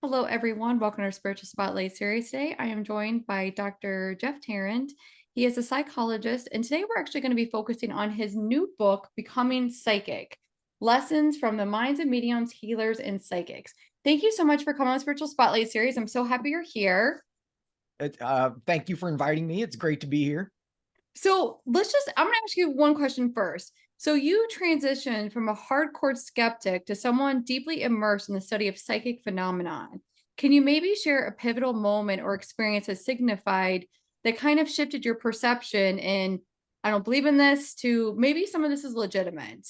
Hello, everyone. Welcome to our Spiritual Spotlight series. Today, I am joined by Dr. Jeff Tarrant. He is a psychologist, and today we're actually going to be focusing on his new book, Becoming Psychic: Lessons from the Minds of Mediums, Healers, and Psychics. Thank you so much for coming on the Spiritual Spotlight series. I'm so happy you're here. Thank you for inviting me. It's great to be here. I'm going to ask you one question first. So, you transitioned from a hardcore skeptic to someone deeply immersed in the study of psychic phenomenon. Can you maybe share a pivotal moment or experience that signified that kind of shifted your perception in, I don't believe in this, to maybe some of this is legitimate?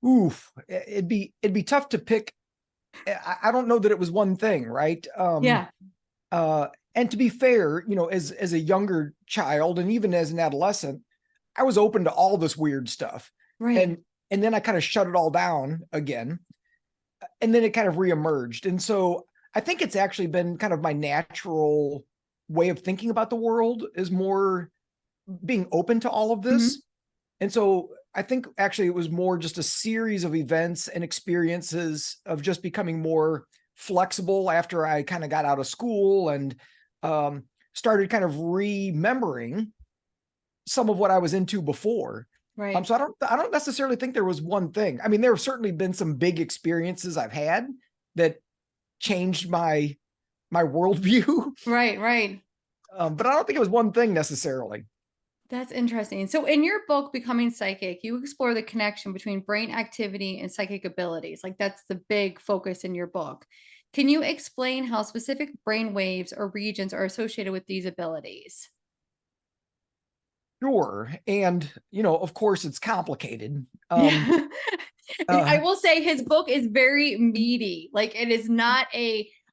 Oof, it'd be tough to pick. I don't know that it was one thing, right? Yeah, Uh, and to be fair, as a younger child and even as an adolescent, I was open to all this weird stuff, right. and and then I kind of shut it all down again, and then it kind of reemerged. And so I think it's actually been kind of my natural way of thinking about the world is more being open to all of Mhm. this. And so I think actually it was more just a series of events and experiences of just becoming more flexible after I kind of got out of school and um, started kind of remembering some of what I was into before. Right. So I don't necessarily think there was one thing. I mean, there have certainly been some big experiences I've had that changed my worldview, Right, right. but I don't think it was one thing necessarily. That's interesting. So, in your book, Becoming Psychic, you explore the connection between brain activity and psychic abilities. Like, that's the big focus in your book. Can you explain how specific brain waves or regions are associated with these abilities? Sure, and of course, it's complicated. Yeah. I Uh, will say his book is very meaty. Like, it is not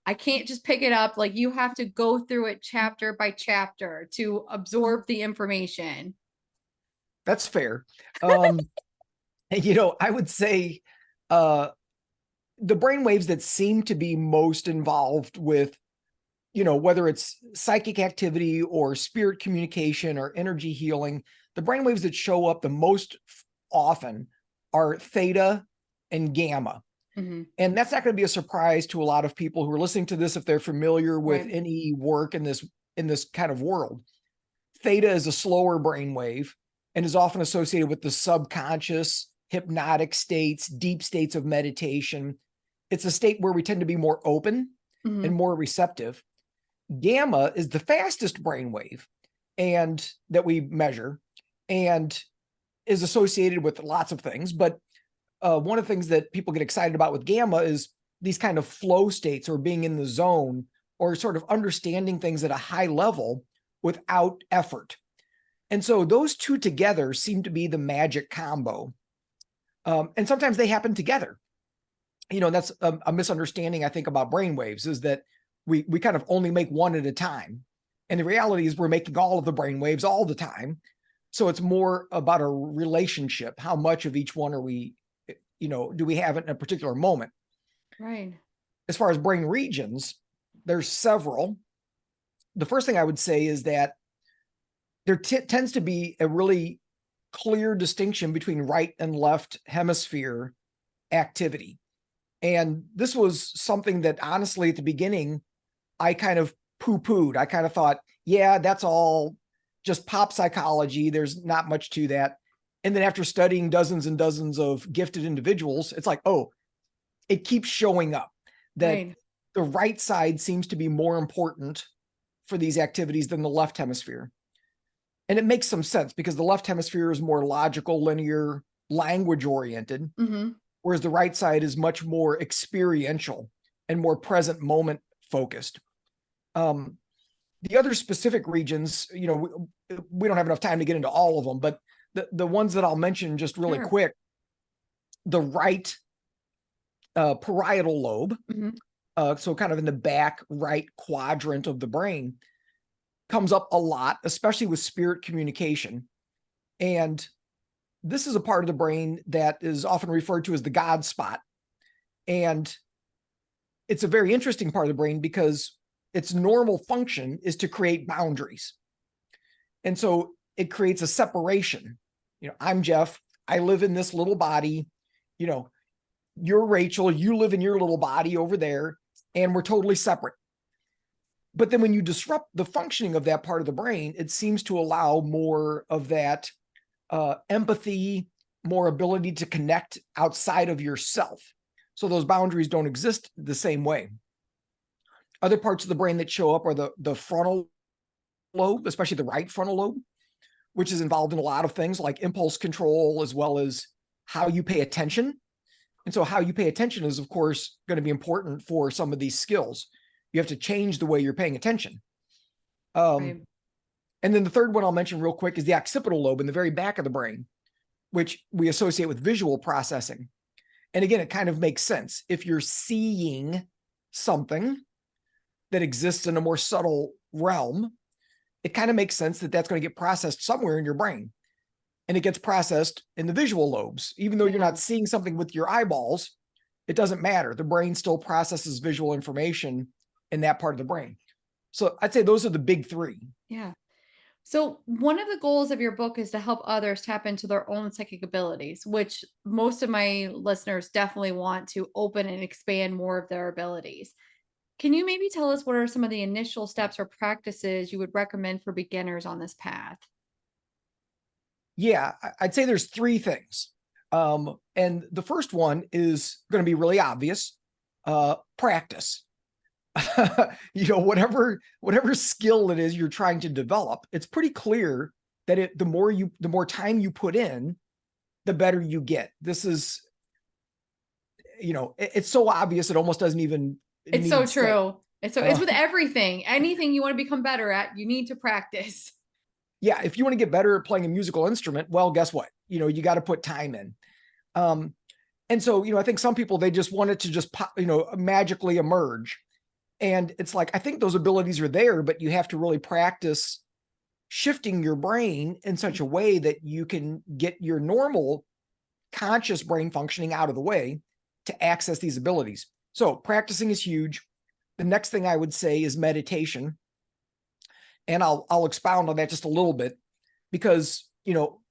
I can't just pick it up. Like, you have to go through it chapter by chapter to absorb the information. that's fair. Um, and, I would say uh, the brain waves that seem to be most involved with, whether it's psychic activity or spirit communication or energy healing, the brain waves that show up the most often are theta and gamma. Mhm. And that's not going to be a surprise to a lot of people who are listening to this if they're familiar with Right. any work in this kind of world. Theta is a slower brain wave and is often associated with the subconscious, hypnotic states, deep states of meditation. It's a state where we tend to be more open and Mhm. more receptive. Gamma is the fastest brain wave and that we measure and is associated with lots of things. But one of the things that people get excited about with gamma is these kind of flow states or being in the zone or sort of understanding things at a high level without effort. And so those two together seem to be the magic combo. And sometimes they happen together. And that's a misunderstanding, I think, about brainwaves is that we kind of only make one at a time. And the reality is we're making all of the brainwaves all the time. So it's more about a relationship. How much of each one are we, do we have it in a particular moment? Right. As far as brain regions, there's several. The first thing I would say is that there tends to be a really clear distinction between right and left hemisphere activity. And this was something that honestly at the beginning, I kind of poo pooed. I kind of thought, yeah, that's all just pop psychology. There's not much to that. And then after studying dozens and dozens of gifted individuals, it's like, oh, it keeps showing up that Right. the right side seems to be more important for these activities than the left hemisphere. And it makes some sense because the left hemisphere is more logical, linear, language oriented, Mhm. whereas the right side is much more experiential and more present moment focused. Um, the other specific regions, we don't have enough time to get into all of them, but the ones that I'll mention just really Sure. quick, the right parietal lobe, Mhm. so kind of in the back right quadrant of the brain, comes up a lot, especially with spirit communication. And this is a part of the brain that is often referred to as the God spot. And it's a very interesting part of the brain because its normal function is to create boundaries. And so it creates a separation. I'm Jeff. I live in this little body. You know, you're Rachel. You live in your little body over there. and we're totally separate. But then when you disrupt the functioning of that part of the brain, it seems to allow more of that empathy, more ability to connect outside of yourself. So those boundaries don't exist the same way. Other parts of the brain that show up are the frontal lobe, especially the right frontal lobe, which is involved in a lot of things like impulse control, as well as how you pay attention. And so how you pay attention is, of course, going to be important for some of these skills. You have to change the way you're paying attention. Right. And then the third one I'll mention real quick is the occipital lobe in the very back of the brain, which we associate with visual processing. And again, it kind of makes sense. If you're seeing something that exists in a more subtle realm, it kind of makes sense that that's going to get processed somewhere in your brain. And it gets processed in the visual lobes. Even though you're not seeing something with your eyeballs, it doesn't matter. The brain still processes visual information in that part of the brain. So I'd say those are the big three. Yeah. So, one of the goals of your book is to help others tap into their own psychic abilities, which most of my listeners definitely want to open and expand more of their abilities. Can you maybe tell us what are some of the initial steps or practices you would recommend for beginners on this path? Yeah, I'd say there's three things. And the first one is going to be really obvious. Practice. Whatever skill it is you're trying to develop, it's pretty clear that the more time you put in, the better you get. This is, it's so obvious it almost doesn't even It's so need say. true. It's with everything. Anything you want to become better at, you need to practice. Yeah, if you want to get better at playing a musical instrument, well, guess what? You got to put time in. And so, I think some people, they just want it to just magically emerge. And it's like, I think those abilities are there, but you have to really practice shifting your brain in such a way that you can get your normal conscious brain functioning out of the way to access these abilities. So practicing is huge. The next thing I would say is meditation. And I'll expound on that just a little bit, because,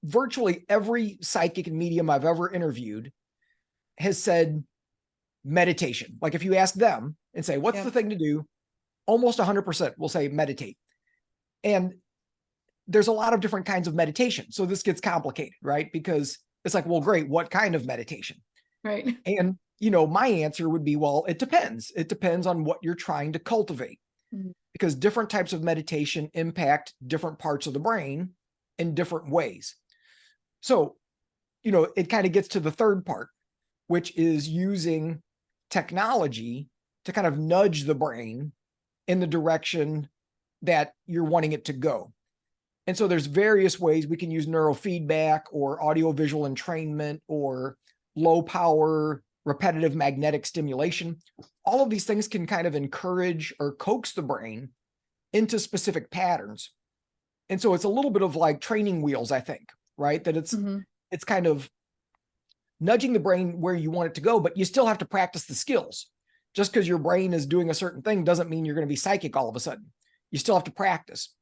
virtually every psychic and medium I've ever interviewed has said meditation. Like if you ask them and say, what's the thing to do? Almost 100% will say meditate. And there's a lot of different kinds of meditation. So this gets complicated, right? Because it's like, well, great. What kind of meditation? Right. And, my answer would be, well, it depends. It depends on what you're trying to cultivate, because different types of meditation impact different parts of the brain in different ways. So, it kind of gets to the third part, which is using technology to kind of nudge the brain in the direction that you're wanting it to go. And so there's various ways we can use neurofeedback or audiovisual entrainment or low power repetitive magnetic stimulation. All of these things can kind of encourage or coax the brain into specific patterns. And so it's a little bit of like training wheels, I think, right? That it's kind of nudging the brain where you want it to go, but you still have to practice the skills. Just because your brain is doing a certain thing doesn't mean you're going to be psychic all of a sudden. You still have to practice.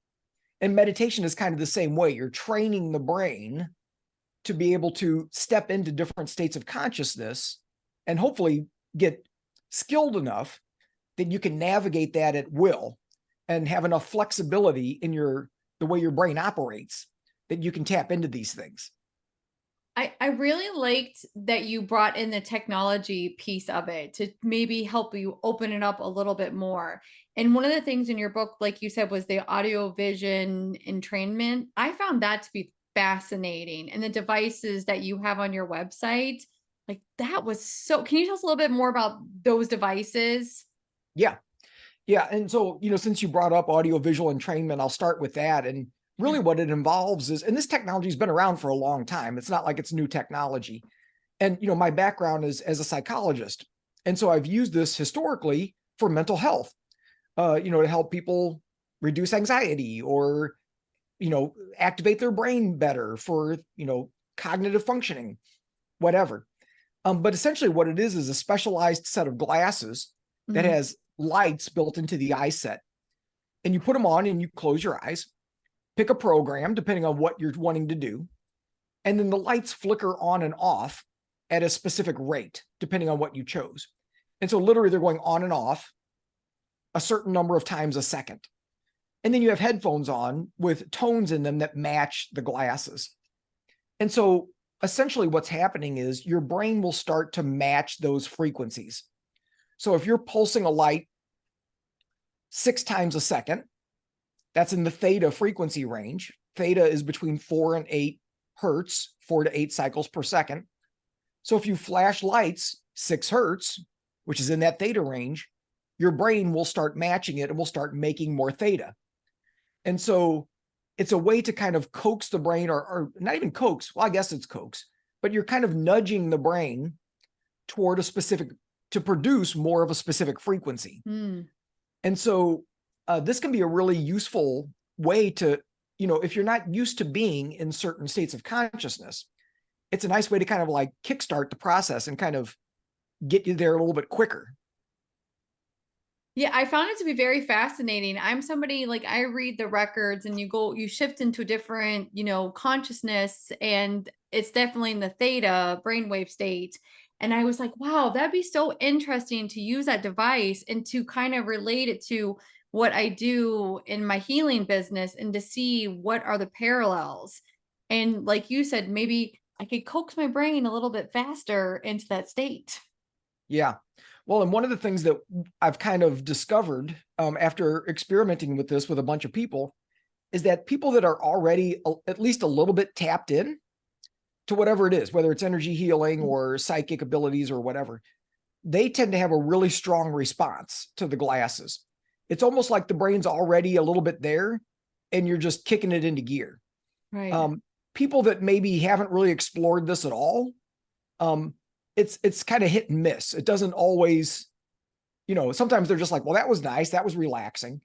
And meditation is kind of the same way. You're training the brain to be able to step into different states of consciousness and hopefully get skilled enough that you can navigate that at will and have enough flexibility in the way your brain operates that you can tap into these things. I really liked that you brought in the technology piece of it to maybe help you open it up a little bit more. And one of the things in your book, like you said, was the audio vision entrainment. I found that to be fascinating. And the devices that you have on your website, like that was so. Can you tell us a little bit more about those devices? Yeah. Yeah. And so, since you brought up audiovisual entrainment, I'll start with that. And really what it involves is, and this technology has been around for a long time. It's not like it's new technology. And, my background is as a psychologist. And so I've used this historically for mental health, to help people reduce anxiety or, activate their brain better for, cognitive functioning, whatever. But essentially what it is a specialized set of glasses that has lights built into the eye set. And you put them on and you close your eyes, pick a program depending on what you're wanting to do. And then the lights flicker on and off at a specific rate, depending on what you chose. And so literally they're going on and off a certain number of times a second. And then you have headphones on with tones in them that match the glasses. And so essentially what's happening is your brain will start to match those frequencies. So if you're pulsing a light 6 times a second, that's in the theta frequency range. Theta is between 4 and 8 hertz, 4 to 8 cycles per second. So if you flash lights 6 hertz, which is in that theta range, your brain will start matching it and will start making more theta. And so it's a way to kind of coax the brain, or not even coax, well, I guess it's coax, but you're kind of nudging the brain toward a specific, to produce more of a specific frequency. Mm. And so this can be a really useful way to, if you're not used to being in certain states of consciousness, it's a nice way to kind of like kickstart the process and kind of get you there a little bit quicker. Yeah, I found it to be very fascinating. I'm somebody like I read the records and you shift into a different, consciousness, and it's definitely in the theta brainwave state. And I was like, wow, that'd be so interesting to use that device and to kind of relate it to what I do in my healing business and to see what are the parallels. And like you said, maybe I could coax my brain a little bit faster into that state. Yeah. Well, and one of the things that I've kind of discovered after experimenting with this with a bunch of people is that people that are already at least a little bit tapped in to whatever it is, whether it's energy healing or psychic abilities or whatever, they tend to have a really strong response to the glasses. It's almost like the brain's already a little bit there and you're just kicking it into gear. Right. People that maybe haven't really explored this at all, it's kind of hit and miss. It doesn't always, sometimes they're just like, well, that was nice. That was relaxing.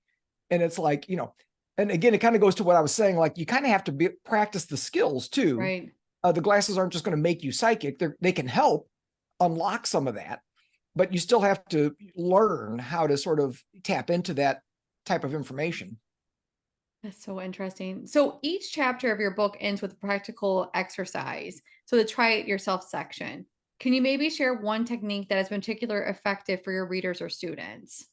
And it's like, and again, it kind of goes to what I was saying, like you kind of have to practice the skills too. Right. The glasses aren't just going to make you psychic. They can help unlock some of that, but you still have to learn how to sort of tap into that type of information. That's so interesting. So each chapter of your book ends with a practical exercise. So the try it yourself section. Can you maybe share one technique that has been particularly effective for your readers or students?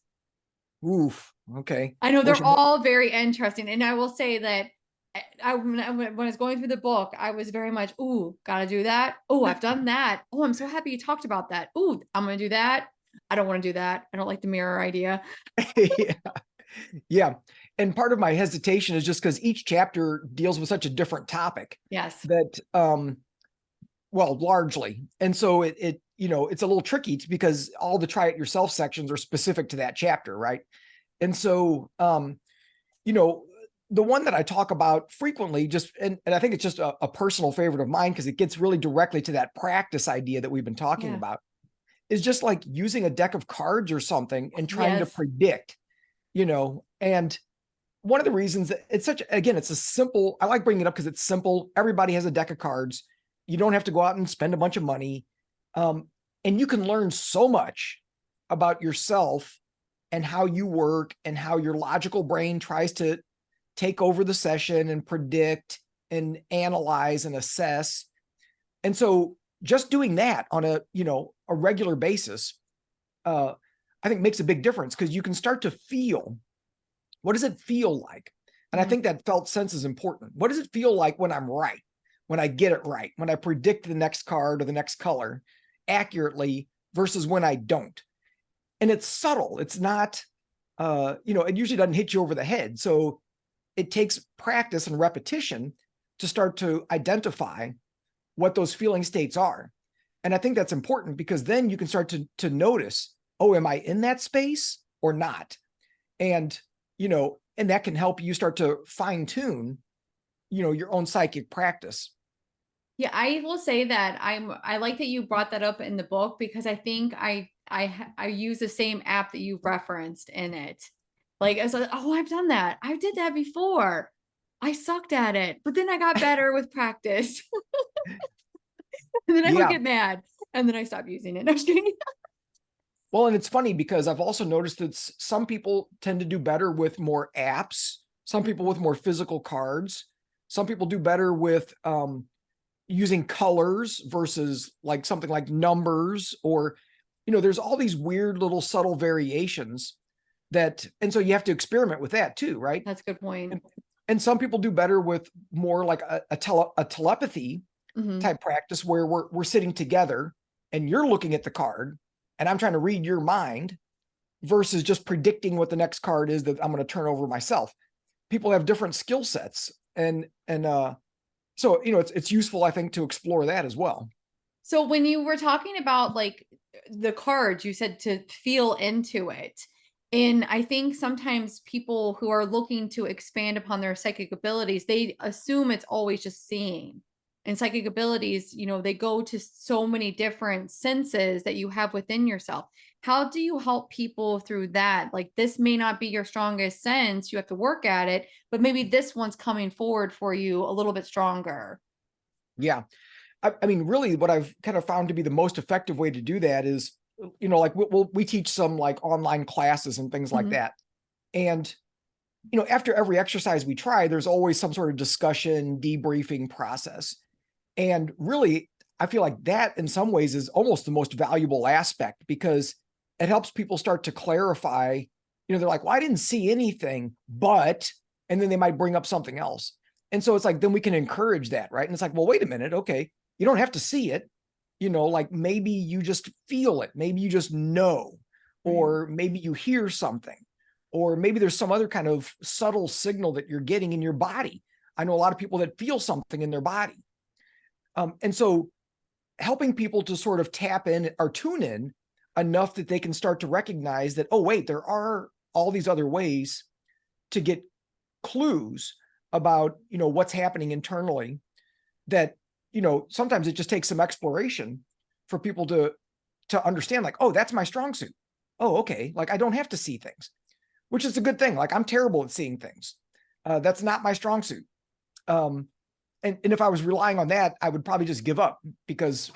Oof. Okay. I know Well, they're all very interesting. And I will say that when I was going through the book, I was very much, ooh, gotta do that. Oh, I've done that. Oh, I'm so happy you talked about that. Ooh, I'm gonna do that. I don't want to do that. I don't like the mirror idea. yeah. Yeah. And part of my hesitation is just because each chapter deals with such a different topic Yes. that, well, largely. And so it's a little tricky because all the try it yourself sections are specific to that chapter. Right. And so, the one that I talk about frequently and I think it's just a personal favorite of mine because it gets really directly to that practice idea that we've been talking Yeah. about, is just like using a deck of cards or something and trying to Yes. predict, and one of the reasons that it's a simple, I like bringing it up because it's simple. Everybody has a deck of cards. You don't have to go out and spend a bunch of money. And you can learn so much about yourself and how you work and how your logical brain tries to take over the session and predict and analyze and assess. And so just doing that on a regular basis, I think makes a big difference because you can start to feel, what does it feel like? And I think that felt sense is important. What does it feel like when I'm right? When I get it right, when I predict the next card or the next color accurately versus when I don't. And it's subtle. It's not, it usually doesn't hit you over the head. So it takes practice and repetition to start to identify what those feeling states are. And I think that's important because then you can start to notice, oh, am I in that space or not? And, and that can help you start to fine tune, your own psychic practice. Yeah, I will say that I like that you brought that up in the book because I think I use the same app that you referenced in it. Like I was like, oh, I've done that. I did that before. I sucked at it, but then I got better with practice. And then I would Yeah. get mad. And then I stopped using it. No, I'm just kidding. Well, and it's funny because I've also noticed that some people tend to do better with more apps, some people with more physical cards, some people do better with using colors versus like something like numbers, or there's all these weird little subtle variations and so you have to experiment with that too, right? That's a good point. And some people do better with more like a telepathy Mhm. type practice where we're sitting together and you're looking at the card and I'm trying to read your mind versus just predicting what the next card is that I'm going to turn over myself. People have different skill sets, and so it's useful, I think, to explore that as well. So when you were talking about like the cards, you said to feel into it. And I think sometimes people who are looking to expand upon their psychic abilities, they assume it's always just seeing. And psychic abilities, they go to so many different senses that you have within yourself. How do you help people through that? Like, this may not be your strongest sense, you have to work at it, but maybe this one's coming forward for you a little bit stronger. Yeah. I mean, really, what I've kind of found to be the most effective way to do that is, like we teach some like online classes and things like Mhm. that. And, after every exercise we try, there's always some sort of discussion, debriefing process. And really, I feel like that in some ways is almost the most valuable aspect because it helps people start to clarify, they're like, well, I didn't see anything, but, and then they might bring up something else. And so it's like, then we can encourage that, right? And it's like, well, wait a minute. Okay. You don't have to see it. Like maybe you just feel it. Maybe you just know, Right. or maybe you hear something, or maybe there's some other kind of subtle signal that you're getting in your body. I know a lot of people that feel something in their body. And so helping people to sort of tap in or tune in enough that they can start to recognize that, oh, wait, there are all these other ways to get clues about, what's happening internally that, sometimes it just takes some exploration for people to understand like, oh, that's my strong suit. Oh, okay. Like I don't have to see things, which is a good thing. Like I'm terrible at seeing things. That's not my strong suit. And if I was relying on that, I would probably just give up because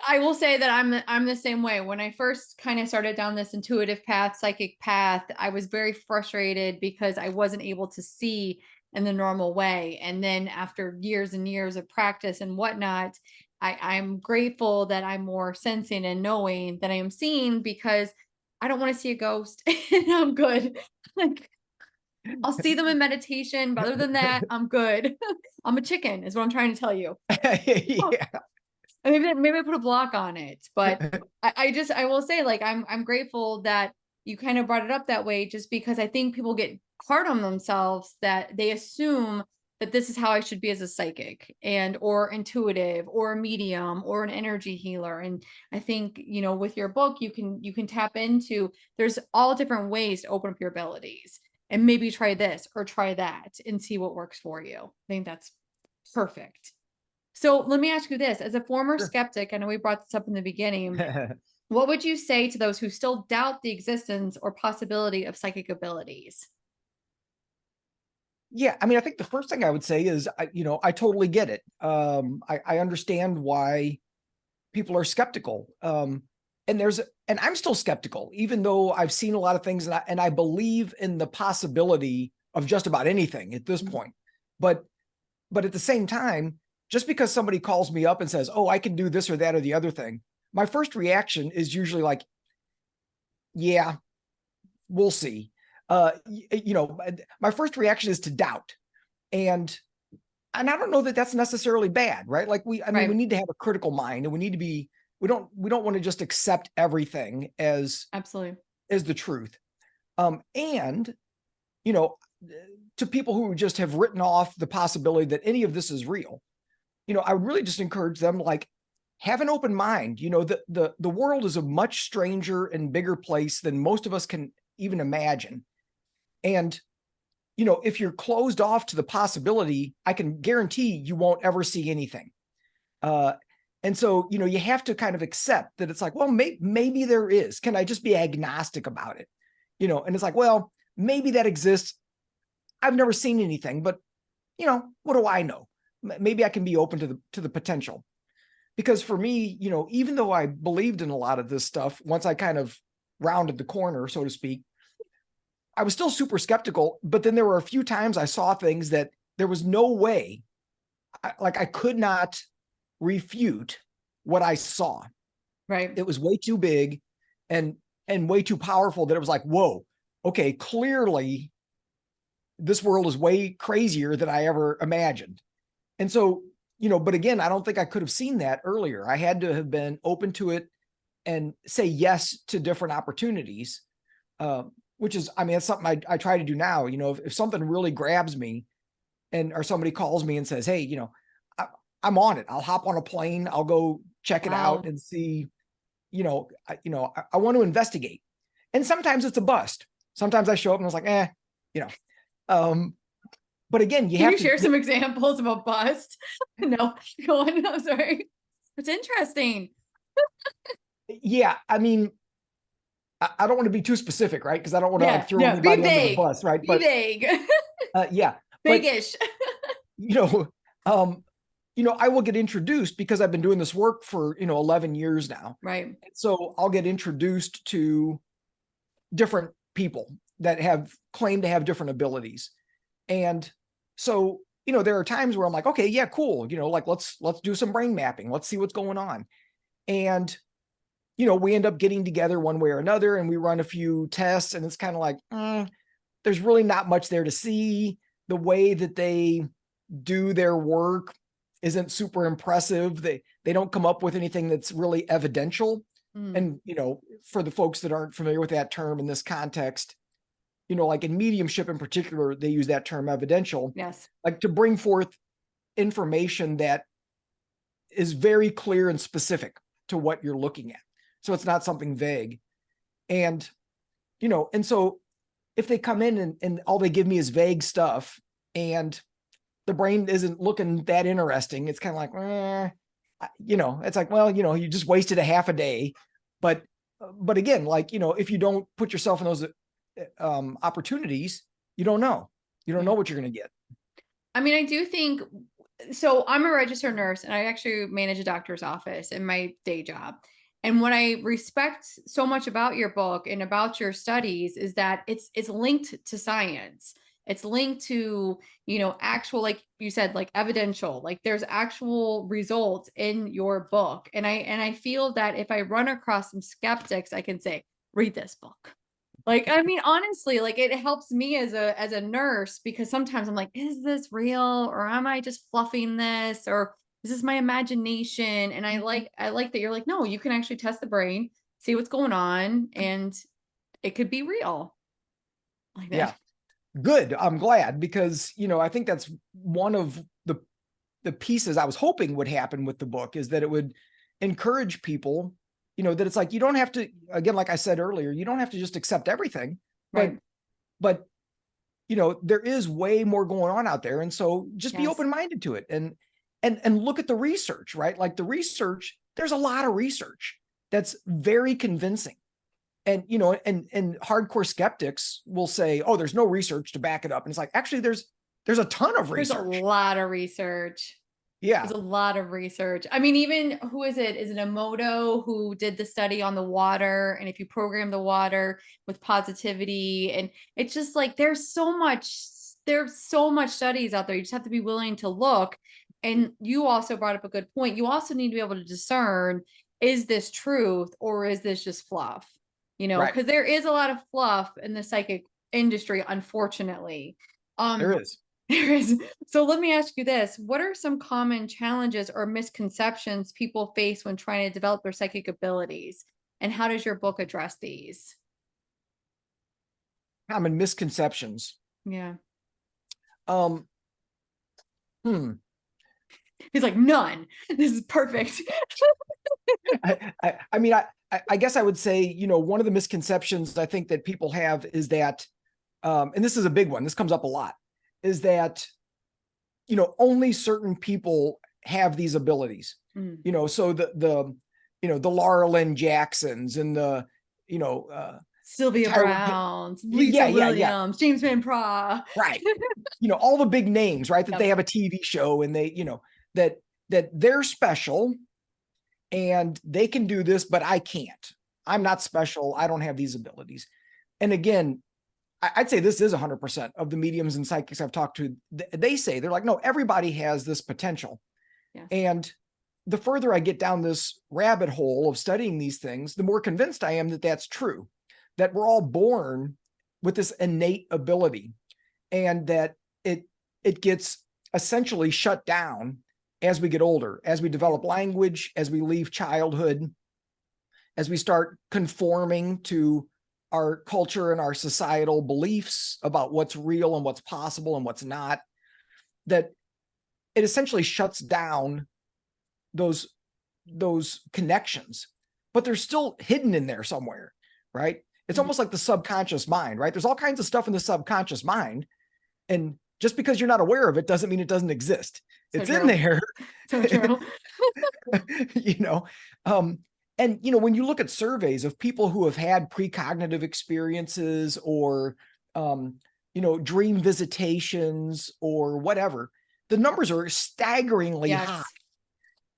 I will say that I'm the same way. When I first kind of started down this intuitive path, psychic path, I was very frustrated because I wasn't able to see in the normal way. And then after years and years of practice and whatnot, I'm grateful that I'm more sensing and knowing that I am seeing because I don't want to see a ghost and I'm good. Like, I'll see them in meditation, but other than that, I'm good. I'm a chicken, is what I'm trying to tell you. yeah. And maybe I put a block on it, but I will say, like, I'm grateful that you kind of brought it up that way, just because I think people get hard on themselves that they assume that this is how I should be as a psychic and or intuitive or a medium or an energy healer. And I think, with your book, you can tap into, there's all different ways to open up your abilities and maybe try this or try that and see what works for you. I think that's perfect. So let me ask you this. As a former Sure. skeptic, I know we brought this up in the beginning. What would you say to those who still doubt the existence or possibility of psychic abilities? Yeah, I mean, I think the first thing I would say is, I totally get it. I understand why people are skeptical. And I'm still skeptical, even though I've seen a lot of things, and I believe in the possibility of just about anything at this Mhm. point. But at the same time, just because somebody calls me up and says, "Oh, I can do this or that or the other thing," my first reaction is usually like, "Yeah, we'll see." My first reaction is to doubt, and I don't know that that's necessarily bad, right? Like I mean, we Right. need to have a critical mind, and we need to be. We don't want to just accept everything Absolutely. as the truth. And you know, to people who just have written off the possibility that any of this is real, I would really just encourage them, like, have an open mind. The world is a much stranger and bigger place than most of us can even imagine. And if you're closed off to the possibility, I can guarantee you won't ever see anything. Uh, and so, you have to kind of accept that it's like, well, maybe there is. Can I just be agnostic about it? And it's like, well, maybe that exists. I've never seen anything, but what do I know? Maybe I can be open to the potential. Because for me, even though I believed in a lot of this stuff, once I kind of rounded the corner, so to speak, I was still super skeptical. But then there were a few times I saw things that there was no way, I could not refute what I saw. Right. It was way too big and way too powerful that it was like, whoa, okay, clearly this world is way crazier than I ever imagined. And so, but again, I don't think I could have seen that earlier. I had to have been open to it and say yes to different opportunities, which is, I mean, it's something I try to do now. If something really grabs me or somebody calls me and says, hey, I'm on it. I'll hop on a plane. I'll go check it out Wow. and see, I want to investigate. And sometimes it's a bust. Sometimes I show up and I was like, you know, um, but again, you Can have you to, share some examples of a bust? No, go on. I'm sorry. It's interesting. yeah, I mean, I don't want to be too specific, right? Because I don't want to like Yeah, throw no, be anybody under the vague. bus, right? Be But vague. yeah, but Vaguish. you know, um, I will get introduced because I've been doing this work for 11 years now. Right. So I'll get introduced to different people that have claimed to have different abilities. And so, there are times where I'm like, okay, yeah, cool. Like let's do some brain mapping. Let's see what's going on. And we end up getting together one way or another and we run a few tests and it's kind of like, there's really not much there to see. The way that they do their work isn't super impressive. They don't come up with anything that's really evidential. Mm, And, for the folks that aren't familiar with that term in this context, like in mediumship in particular, they use that term evidential, yes. like to bring forth information that is very clear and specific to what you're looking at. So it's not something vague. And, and so if they come in and all they give me is vague stuff and the brain isn't looking that interesting, it's kind of like, it's like, well, you just wasted a half a day. But again, like, if you don't put yourself in those opportunities, you don't know. You don't Yeah. know what you're going to get. I mean, I do think so. I'm a registered nurse and I actually manage a doctor's office in my day job. And what I respect so much about your book and about your studies is that it's linked to science. It's linked to, actual, like you said, like evidential, like there's actual results in your book. And I feel that if I run across some skeptics, I can say, read this book. Like, I mean, honestly, like it helps me as a nurse because sometimes I'm like, is this real or am I just fluffing this or is this my imagination? And I like that you're like, no, you can actually test the brain, see what's going on, and it could be real. Like that. Yeah. Good. I'm glad because, I think that's one of the pieces I was hoping would happen with the book is that it would encourage people, that it's like, you don't have to, again, like I said earlier, you don't have to just accept everything, but, Right. but, there is way more going on out there. And so just be Yes. open-minded to it and look at the research, right? Like the research, there's a lot of research that's very convincing. And, and hardcore skeptics will say, oh, there's no research to back it up. And it's like, actually, there's a ton of There's a research. lot of research. Yeah. There's a lot of research. I mean, even who is it? Is it Emoto who did the study on the water? And if you program the water with positivity, and it's just like there's so much studies out there. You just have to be willing to look. And you also brought up a good point. You also need to be able to discern, is this truth or is this just fluff? Right. Because there is a lot of fluff in the psychic industry, unfortunately. There Um, is. there is. So let me ask you this. What are some common challenges or misconceptions people face when trying to develop their psychic abilities? And how does your book address these? Common misconceptions. Yeah. Um, hmm. He's like, none. This is perfect. I mean, I guess I would say, one of the misconceptions I think that people have is that, and this is a big one, this comes up a lot, is that, only certain people have these abilities. Mm. So the Laura Lynn Jacksons and the, Sylvia Tyler, Browns, yeah, Lisa yeah, yeah, Williams, James Van Praagh. right. All the big names, right? That they Yep. have a TV show and they, that they're special and they can do this, but I can't. I'm not special. I don't have these abilities. And again, I'd say this is 100% of the mediums and psychics I've talked to. They say, they're like, no, everybody has this potential. Yes. And the further I get down this rabbit hole of studying these things, the more convinced I am that that's true, that we're all born with this innate ability, and that it gets essentially shut down as we get older, as we develop language, as we leave childhood, as we start conforming to our culture and our societal beliefs about what's real and what's possible and what's not, that it essentially shuts down those connections, but they're still hidden in there somewhere, right? It's almost like the subconscious mind, right? There's all kinds of stuff in the subconscious mind, and just because you're not aware of it doesn't mean it doesn't exist. So It's in true. there. So true. you know and when you look at surveys of people who have had precognitive experiences, or dream visitations or whatever, the numbers are staggeringly high.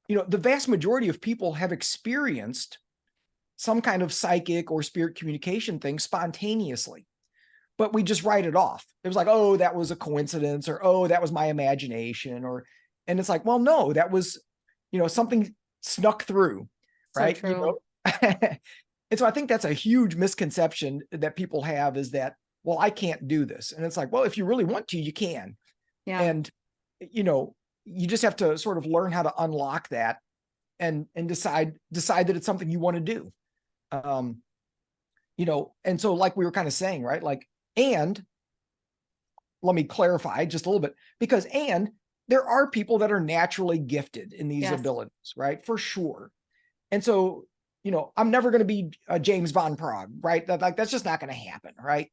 Yes. The vast majority of people have experienced some kind of psychic or spirit communication thing spontaneously, but we just write it off. It was like, oh, that was a coincidence, or oh, that was my imagination, and it's like, well, no, that was something snuck through, So right? true. And so I think that's a huge misconception that people have, is that, well, I can't do this. And it's like, well, if you really want to, you can. Yeah. And you just have to sort of learn how to unlock that, and decide that it's something you want to do. And so, like we were kind of saying, right? Like, and let me clarify just a little bit, because there are people that are naturally gifted in these Yes. abilities, right? For sure. And so, I'm never going to be a James Von Prague, right? That's just not going to happen, right?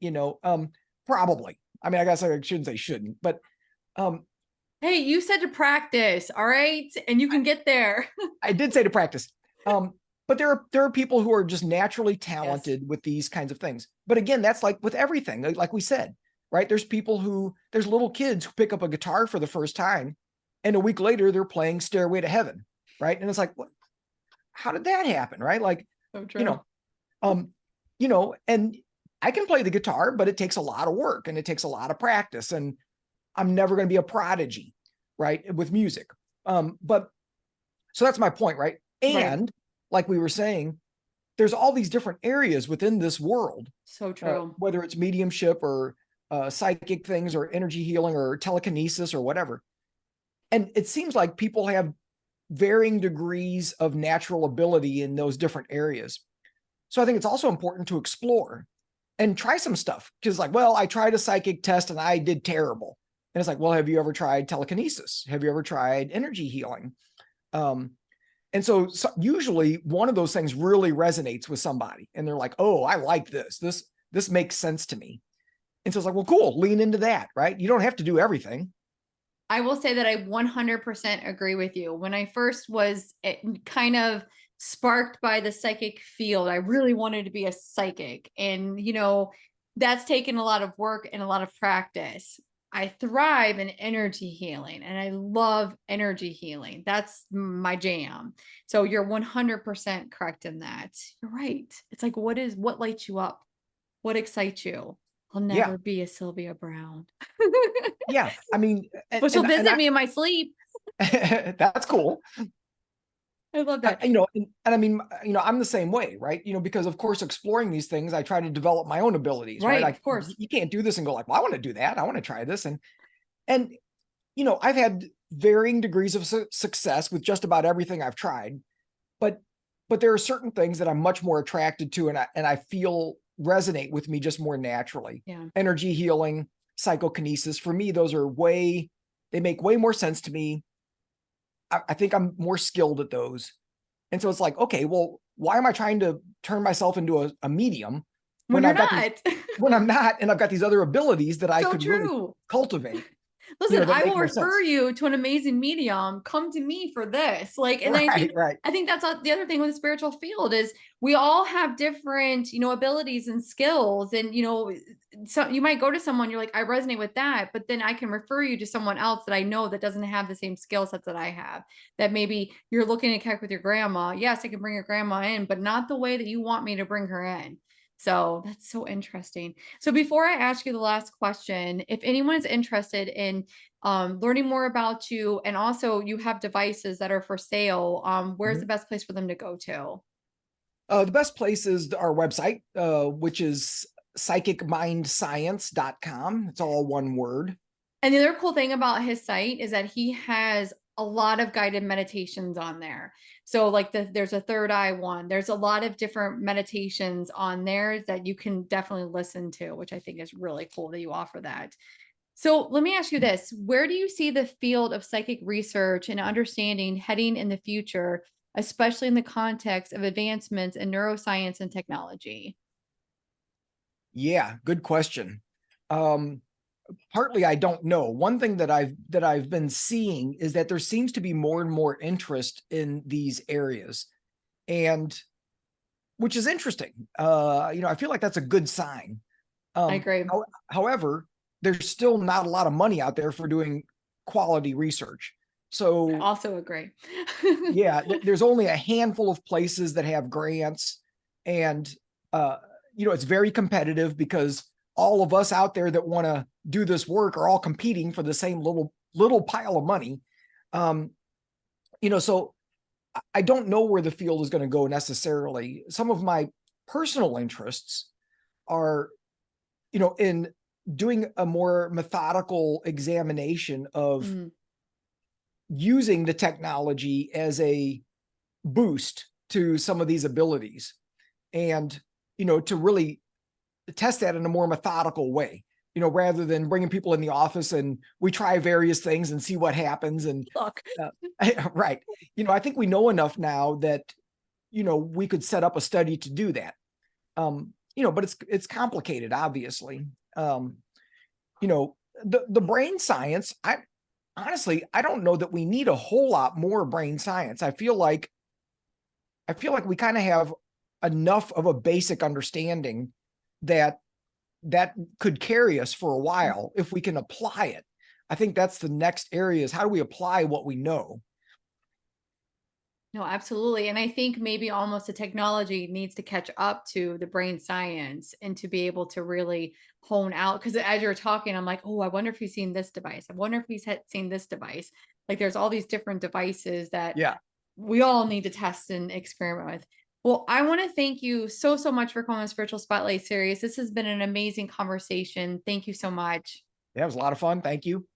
Probably. I mean, I guess I shouldn't say shouldn't, but hey, you said to practice, all right? And you can get there. I did say to practice. But there are people who are just naturally talented with these kinds of things. But again, that's like with everything, like we said, right? There's little kids who pick up a guitar for the first time, and a week later they're playing Stairway to Heaven, right? And it's like, what? How did that happen, right? Like, So true. And I can play the guitar, but it takes a lot of work and it takes a lot of practice, and I'm never going to be a prodigy, right, with music. But so that's my point, right? And like we were saying, there's all these different areas within this world. So true. Whether it's mediumship or psychic things or energy healing or telekinesis or whatever. And it seems like people have varying degrees of natural ability in those different areas. So I think it's also important to explore and try some stuff, because like, well, I tried a psychic test and I did terrible. And it's like, well, have you ever tried telekinesis? Have you ever tried energy healing? And so usually one of those things really resonates with somebody, and they're like, oh, I like this. This makes sense to me. And so it's like, well, cool, lean into that, right? You don't have to do everything. I will say that I 100% agree with you. When I first was kind of sparked by the psychic field, I really wanted to be a psychic. And, that's taken a lot of work and a lot of practice. I thrive in energy healing, and I love energy healing. That's my jam. So you're 100% correct in that. You're right. It's like, what lights you up? What excites you? I'll never be a Sylvia Brown. Yeah. I mean, But she'll visit me in my sleep. That's cool. I love that. And I mean, I'm the same way, right? Because of course, exploring these things, I try to develop my own abilities, right? Of course. You can't do this and go like, well, I want to do that. I want to try this. And I've had varying degrees of success with just about everything I've tried, but there are certain things that I'm much more attracted to, and I feel resonate with me just more naturally. Yeah. Energy healing, psychokinesis, for me, those are they make way more sense to me. I think I'm more skilled at those. And so it's like, okay, well, why am I trying to turn myself into a medium when you're not? When I'm not, and I've got these other abilities that I could really cultivate. Listen, I will refer you to an amazing medium. Come to me for this. And I think that's the other thing with the spiritual field is we all have different, abilities and skills. And, so you might go to someone, you're like, I resonate with that, but then I can refer you to someone else that I know that doesn't have the same skill sets that I have, that maybe you're looking to connect with your grandma. Yes, I can bring your grandma in, but not the way that you want me to bring her in. So that's so interesting. So before I ask you the last question, if anyone is interested in learning more about you, and also you have devices that are for sale, where's the best place for them to go to? The best place is our website, which is psychicmindscience.com. It's all one word. And the other cool thing about his site is that he has a lot of guided meditations on there. So like there's a third eye one. There's a lot of different meditations on there that you can definitely listen to, which I think is really cool that you offer that. So let me ask you this. Where do you see the field of psychic research and understanding heading in the future, especially in the context of advancements in neuroscience and technology? Yeah, good question. Partly I don't know. One thing that I've been seeing is that there seems to be more and more interest in these areas, and which is interesting. I feel like that's a good sign. I agree. However, there's still not a lot of money out there for doing quality research. I So also agree. yeah, there's only a handful of places that have grants, and it's very competitive because all of us out there that want to do this work are all competing for the same little pile of money. So I don't know where the field is going to go necessarily. Some of my personal interests are, in doing a more methodical examination of Mm. using the technology as a boost to some of these abilities, and to really test that in a more methodical way, rather than bringing people in the office and we try various things and see what happens. And Look, right, I think we know enough now that we could set up a study to do that. But it's complicated, obviously. You know the brain science, I don't know that we need a whole lot more brain science. I feel like we kind of have enough of a basic understanding that could carry us for a while if we can apply it. I think that's the next area, is how do we apply what we know? no, absolutely. And I think maybe almost the technology needs to catch up to the brain science and to be able to really hone out. Because as you're talking, I'm like, oh, I wonder if he's seen this device. I wonder if seen this device. Like there's all these different devices that Yeah. we all need to test and experiment with. Well, I want to thank you so, so much for coming on the Spiritual Spotlight series. This has been an amazing conversation. Thank you so much. Yeah, it was a lot of fun. Thank you.